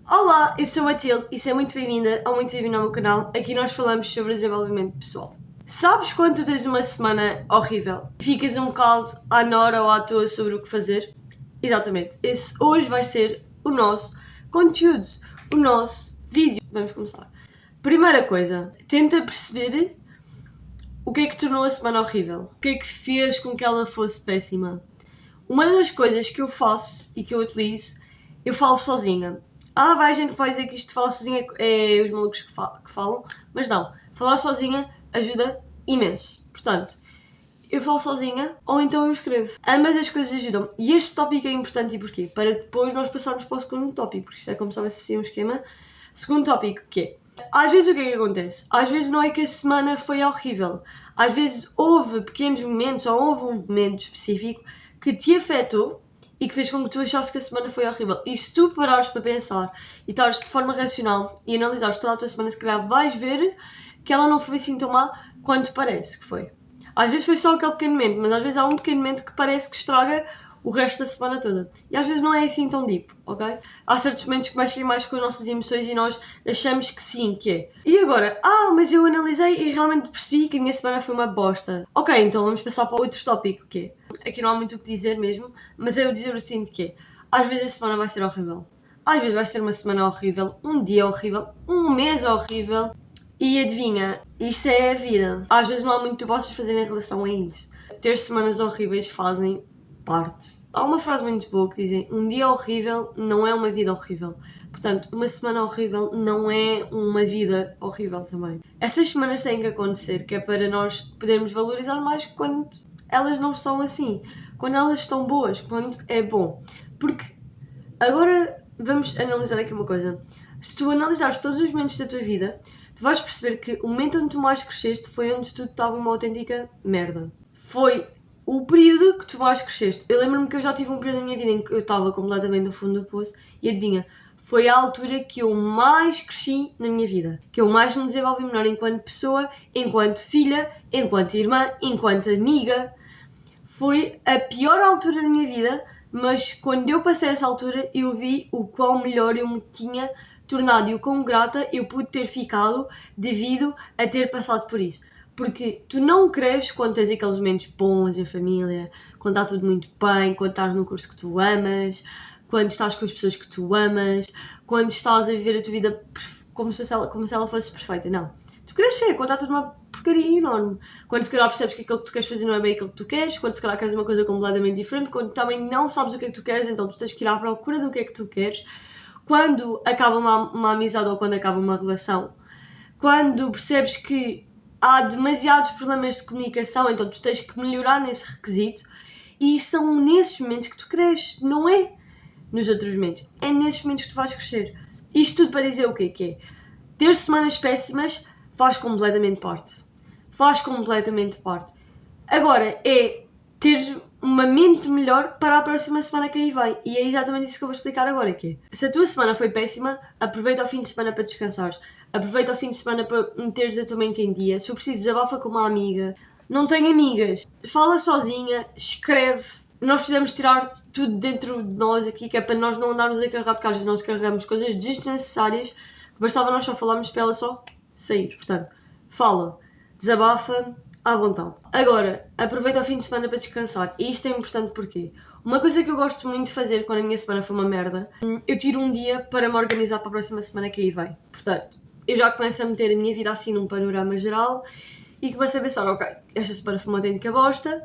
Olá, eu sou a Matilde e seja muito bem-vinda ou muito bem-vindo ao meu canal. Aqui nós falamos sobre desenvolvimento pessoal. Sabes quando tu tens uma semana horrível? Ficas um bocado à nora ou à toa sobre o que fazer? Exatamente, esse hoje vai ser o nosso conteúdo, o nosso vídeo. Vamos começar. Primeira coisa, tenta perceber o que é que tornou a semana horrível. O que é que fez com que ela fosse péssima. Uma das coisas que eu faço e que eu utilizo, eu falo sozinha. Vai gente que vai dizer que isto de falar sozinha é os malucos que falam, mas não, falar sozinha ajuda imenso. Portanto, eu falo sozinha ou então eu escrevo. Ambas as coisas ajudam. E este tópico é importante e porquê? Para depois nós passarmos para o segundo tópico, porque isto é como se houvesse assim um esquema. Segundo tópico, que é? Às vezes o que é que acontece? Às vezes não é que a semana foi horrível. Às vezes houve pequenos momentos ou houve um momento específico que te afetou e que fez com que tu achasse que a semana foi horrível. E se tu parares para pensar e estares de forma racional e analisares toda a tua semana, se calhar vais ver que ela não foi assim tão má quanto parece que foi. Às vezes foi só aquele pequeno momento, mas às vezes há um pequeno momento que parece que estraga o resto da semana toda. E às vezes não é assim tão deep, ok? Há certos momentos que mexem mais com as nossas emoções e nós achamos que sim, que é. E agora? Mas eu analisei e realmente percebi que a minha semana foi uma bosta. Ok, então vamos passar para outro tópico, que é. Aqui não há muito o que dizer mesmo, mas é eu dizer o seguinte, que é. Às vezes a semana vai ser horrível. Às vezes vai ser uma semana horrível, um dia horrível, um mês horrível. E adivinha, isso é a vida. Às vezes não há muito que tu possas fazer em relação a isso. Ter semanas horríveis fazem parte. Há uma frase muito boa que dizem: um dia horrível não é uma vida horrível. Portanto, uma semana horrível não é uma vida horrível também. Essas semanas têm que acontecer, que é para nós podermos valorizar mais quando elas não são assim. Quando elas estão boas, quando é bom. Porque agora vamos analisar aqui uma coisa. Se tu analisares todos os momentos da tua vida, tu vais perceber que o momento onde tu mais cresceste foi onde tudo estava uma autêntica merda. Foi o período que tu mais cresceste. Eu lembro-me que eu já tive um período da minha vida em que eu estava completamente no fundo do poço e adivinha, foi a altura que eu mais cresci na minha vida. Que eu mais me desenvolvi melhor enquanto pessoa, enquanto filha, enquanto irmã, enquanto amiga. Foi a pior altura da minha vida, mas quando eu passei essa altura eu vi o quão melhor eu me tinha tornado e o quão grata eu pude ter ficado devido a ter passado por isso. Porque tu não cresces quando tens aqueles momentos bons em família, quando está tudo muito bem, quando estás no curso que tu amas, quando estás com as pessoas que tu amas, quando estás a viver a tua vida como se ela fosse perfeita. Não. Tu cresces quando está tudo uma porcaria enorme. Quando se calhar percebes que aquilo que tu queres fazer não é bem aquilo que tu queres, quando se calhar queres uma coisa completamente diferente, quando também não sabes o que é que tu queres, então tu tens que ir à procura do que é que tu queres. Quando acaba uma amizade ou quando acaba uma relação, quando percebes que há demasiados problemas de comunicação, então tu tens que melhorar nesse requisito, e são nesses momentos que tu cresces, não é nos outros momentos, é nesses momentos que tu vais crescer. Isto tudo para dizer o quê? Que é, ter semanas péssimas faz completamente parte. Faz completamente parte. Agora, é teres uma mente melhor para a próxima semana que aí vem. E é exatamente isso que eu vou explicar agora, que é, se a tua semana foi péssima, aproveita o fim de semana para descansares. Aproveita o fim de semana para meteres a tua mente em dia. Se eu preciso, desabafa com uma amiga. Não tenho amigas. Fala sozinha, escreve. Nós precisamos tirar tudo dentro de nós aqui, que é para nós não andarmos a carregar, porque às vezes nós carregamos coisas desnecessárias, que bastava nós só falarmos para ela só sair. Portanto, fala, desabafa à vontade. Agora, aproveita o fim de semana para descansar. E isto é importante porque uma coisa que eu gosto muito de fazer quando a minha semana foi uma merda, eu tiro um dia para me organizar para a próxima semana que aí vem. Portanto, eu já começo a meter a minha vida assim num panorama geral e começo a pensar, ok, esta semana foi uma autêntica bosta,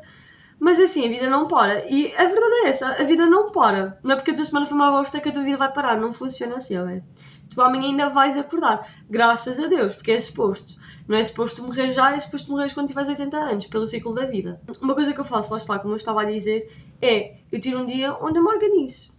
mas assim, a vida não para. E a verdade é essa, a vida não para. Não é porque a tua semana foi uma bosta que a tua vida vai parar. Não funciona assim, ok? Tu amanhã ainda vais acordar. Graças a Deus, porque é suposto. Não é suposto morrer já, é suposto morrer quando tiveres 80 anos, pelo ciclo da vida. Uma coisa que eu faço, lá está, como eu estava a dizer, é, eu tiro um dia onde eu me organizo.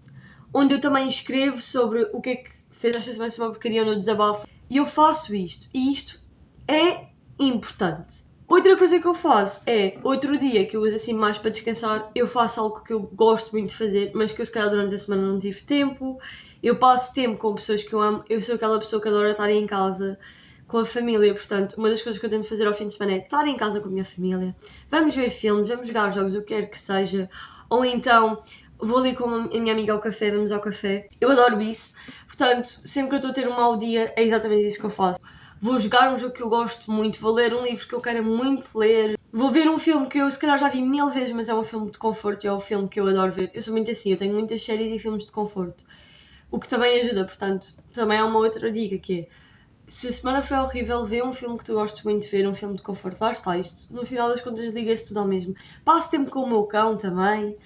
Onde eu também escrevo sobre o que é que fez esta semana uma porcaria no desabafo. E eu faço isto. E isto é importante. Outra coisa que eu faço é, outro dia que eu uso assim mais para descansar, eu faço algo que eu gosto muito de fazer, mas que eu se calhar durante a semana não tive tempo. Eu passo tempo com pessoas que eu amo, eu sou aquela pessoa que adora estar em casa com a família, portanto, uma das coisas que eu tento fazer ao fim de semana é estar em casa com a minha família. Vamos ver filmes, vamos jogar jogos, o que quer que seja, ou então vou ali com a minha amiga ao café, vamos ao café. Eu adoro isso, portanto, sempre que eu estou a ter um mau dia, é exatamente isso que eu faço. Vou jogar um jogo que eu gosto muito, vou ler um livro que eu quero muito ler, vou ver um filme que eu se calhar já vi 1000 vezes, mas é um filme de conforto e é um filme que eu adoro ver. Eu sou muito assim, eu tenho muitas séries e filmes de conforto, o que também ajuda, portanto, também é uma outra dica que é, se a semana foi horrível, vê um filme que tu gostes muito de ver, um filme de conforto, lá está isto. No final das contas liga-se tudo ao mesmo. Passo tempo com o meu cão também,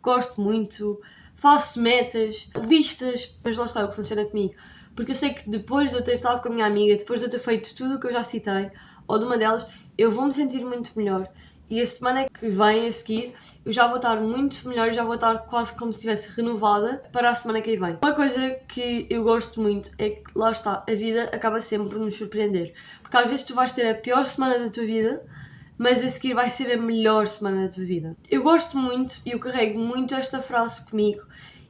gosto muito, faço metas, listas, mas lá está o que funciona comigo. Porque eu sei que depois de eu ter estado com a minha amiga, depois de eu ter feito tudo o que eu já citei, ou de uma delas, eu vou me sentir muito melhor. E a semana que vem a seguir, eu já vou estar muito melhor, já vou estar quase como se estivesse renovada para a semana que vem. Uma coisa que eu gosto muito é que, lá está, a vida acaba sempre por nos surpreender. Porque às vezes tu vais ter a pior semana da tua vida, mas a seguir vai ser a melhor semana da tua vida. Eu gosto muito e eu carrego muito esta frase comigo.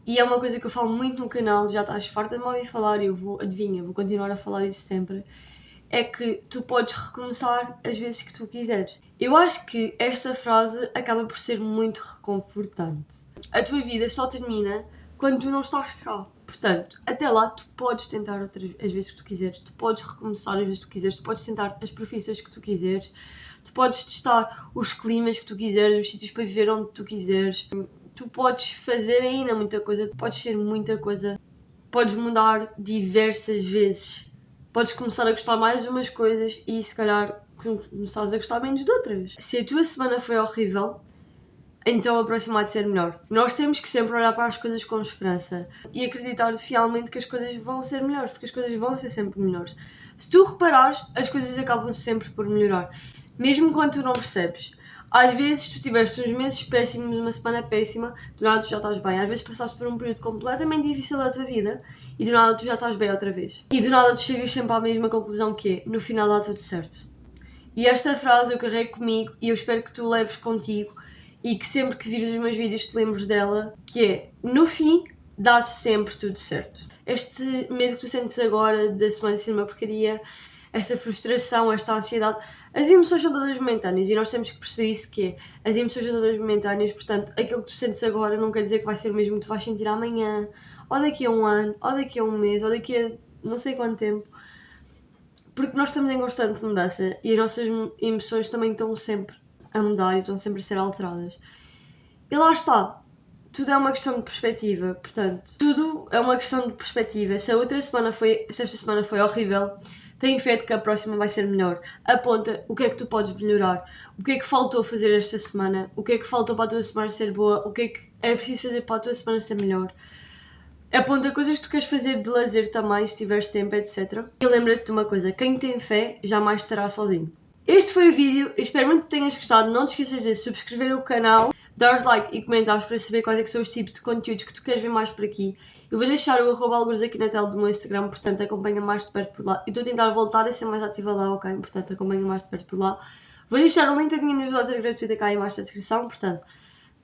E é uma coisa que eu falo muito no canal, já estás farta de me ouvir falar e eu vou continuar a falar isso sempre. É que tu podes recomeçar as vezes que tu quiseres. Eu acho que esta frase acaba por ser muito reconfortante. A tua vida só termina quando tu não estás cá. Portanto, até lá tu podes tentar as vezes que tu quiseres, tu podes recomeçar as vezes que tu quiseres, tu podes tentar as profissões que tu quiseres, tu podes testar os climas que tu quiseres, os sítios para viver onde tu quiseres. Tu podes fazer ainda muita coisa, tu podes ser muita coisa, podes mudar diversas vezes. Podes começar a gostar mais de umas coisas e se calhar começares a gostar menos de outras. Se a tua semana foi horrível, então a próxima há de ser melhor. Nós temos que sempre olhar para as coisas com esperança e acreditar fielmente que as coisas vão ser melhores, porque as coisas vão ser sempre melhores. Se tu reparares, as coisas acabam sempre por melhorar, mesmo quando tu não percebes. Às vezes tu tiveste uns meses péssimos, uma semana péssima, do nada tu já estás bem. Às vezes passaste por um período completamente difícil da tua vida e do nada tu já estás bem outra vez. E do nada tu chegas sempre à mesma conclusão que é, no final dá tudo certo. E esta frase eu carrego comigo e eu espero que tu leves contigo e que sempre que vires os meus vídeos te lembres dela, que é, no fim, dá sempre tudo certo. Este medo que tu sentes agora da semana ser uma porcaria, esta frustração, esta ansiedade, as emoções são todas momentâneas e nós temos que perceber isso que é, as emoções são todas momentâneas, portanto, aquilo que tu sentes agora não quer dizer que vai ser o mesmo que tu vais sentir amanhã, ou daqui a um ano, ou daqui a um mês, ou daqui a não sei quanto tempo, porque nós estamos em constante mudança e as nossas emoções também estão sempre a mudar e estão sempre a ser alteradas. E lá está, tudo é uma questão de perspectiva, portanto, tudo é uma questão de perspectiva. Se esta semana foi horrível, tenho fé de que a próxima vai ser melhor. Aponta o que é que tu podes melhorar, o que é que faltou fazer esta semana, o que é que faltou para a tua semana ser boa, o que é que é preciso fazer para a tua semana ser melhor. Aponta coisas que tu queres fazer de lazer também, se tiveres tempo, etc. E lembra-te de uma coisa, quem tem fé jamais estará sozinho. Este foi o vídeo, eu espero muito que tenhas gostado. Não te esqueças de subscrever o canal, dar like e comentares para saber quais é que são os tipos de conteúdos que tu queres ver mais por aqui. Eu vou deixar o @algures aqui na tela do meu Instagram, portanto acompanha mais de perto por lá. Eu estou a tentar voltar a ser mais ativa lá, ok? Portanto acompanha mais de perto por lá. Vou deixar o link da minha newsletter gratuita cá embaixo na descrição, portanto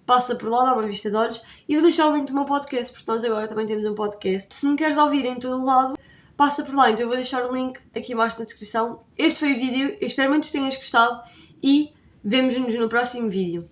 passa por lá, dá uma vista de olhos. E vou deixar o link do meu podcast, porque nós agora também temos um podcast. Se me queres ouvir em todo lado, passa por lá, então eu vou deixar o link aqui embaixo na descrição. Este foi o vídeo, eu espero muito que tenhas gostado e vemo-nos no próximo vídeo.